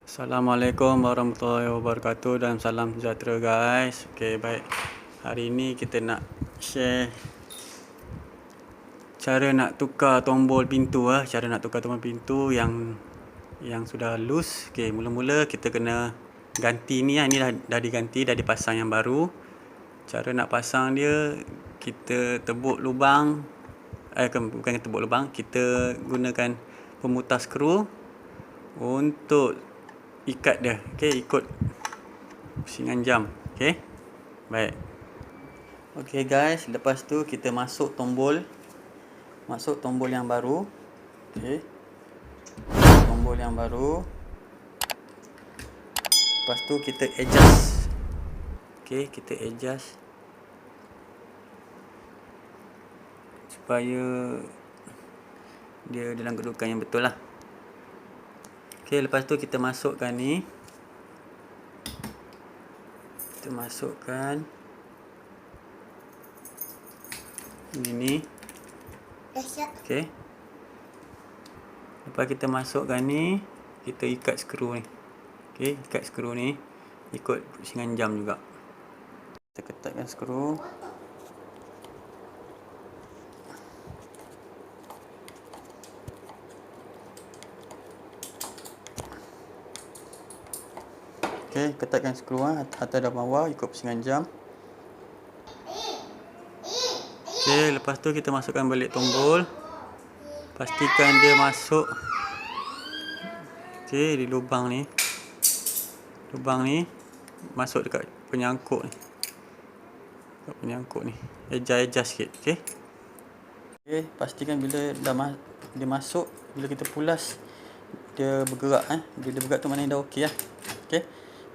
Assalamualaikum warahmatullahi wabarakatuh dan salam sejahtera guys. Okey, baik. Hari ini kita nak share cara nak tukar tombol pintu yang sudah loose. Okey, mula-mula kita kena ganti ni lah. Ni dah diganti, dah dipasang yang baru. Cara nak pasang dia, kita tebuk lubang, bukan tebuk lubang, kita gunakan pemutar skru untuk ikat dia. Okey, ikut pusingan jam. Okey. Baik. Okey guys, lepas tu kita masuk tombol yang baru. Okey. Tombol yang baru. Lepas tu kita adjust. Okey, kita adjust supaya dia dalam kedudukan yang betul lah. Okey, lepas tu kita masukkan ni. Kita masukkan ini. Okey. Lepas kita masukkan ni, kita ikat skru ni. Okey, ikat skru ni ikut pusingan jam juga. Kita ketatkan skru. Okey, ketatkan skru atas dan bawah ikut pusingan jam. Okey, lepas tu kita masukkan balik tombol. Pastikan dia masuk. Okey, di lubang ni. Lubang ni masuk dekat penyangkut ni. Dekat penyangkut ni. Adjust sikit, okey. Okey, pastikan bila dia masuk, bila kita pulas dia bergerak Bila bergerak tu maknanya dah okey lah. Okey.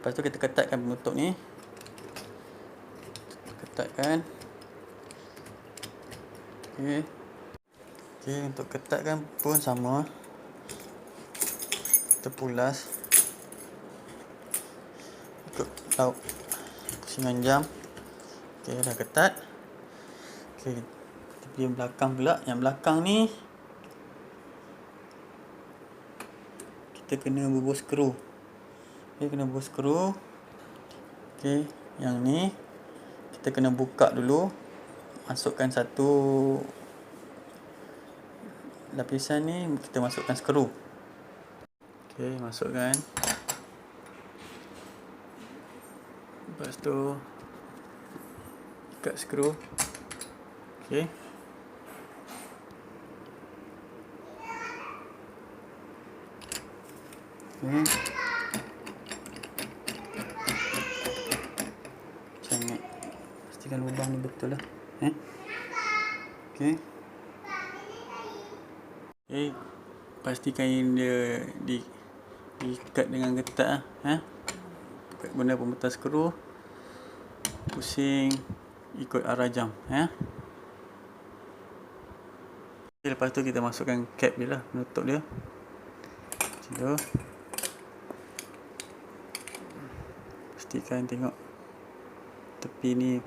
Lepas tu kita ketatkan penutup ni. Ketatkan. Okey. Okey, untuk ketatkan pun sama. Kita pulas. Ikut lauk pusingan jam. Okey, dah ketat. Okey, kita pergi belakang pula. Yang belakang ni kita kena bubuh skru. Okey, kena bubuh skru. Okey, yang ni kita kena buka dulu. Masukkan satu lapisan ni, kita masukkan skru. Okey, masukkan. Lepas tu ikat skru. Okey. Jangan pastikan lubang ni betul lah. Okey. Okey, pastikan dia diikat dengan ketat guna pemutar skru. Pusing ikut arah jam Okay, lepas tu kita masukkan cap dia lah, penutup dia. Macam tu. Pastikan tengok tepi ni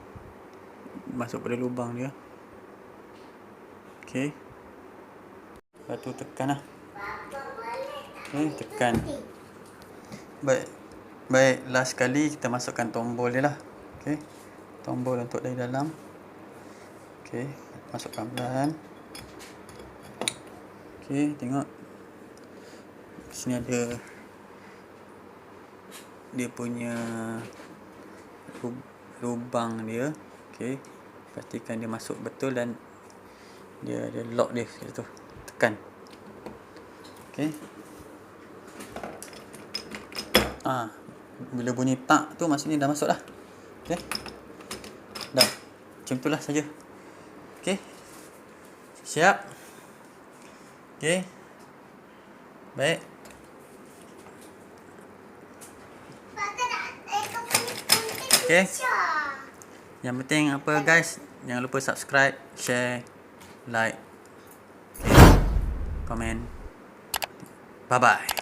masuk pada lubang dia. Okey. Lepas tu tekan lah. Okey, tekan. Baik, last kali kita masukkan tombol dia lah. Okey. Tombol untuk dari dalam. Okey, masukkan pelan. Okey, tengok. Sini ada dia punya lubang dia. Okey, pastikan dia masuk betul dan dia ada lock dia kat situ. Tekan. Okey. Bila bunyi tak tu maksudnya dah masuk lah. Okey. Dah. Macam itulah saja. Okey. Siap. Okey. Baik. Okey. Yang penting apa guys? Jangan lupa subscribe, share, like, komen. Bye bye.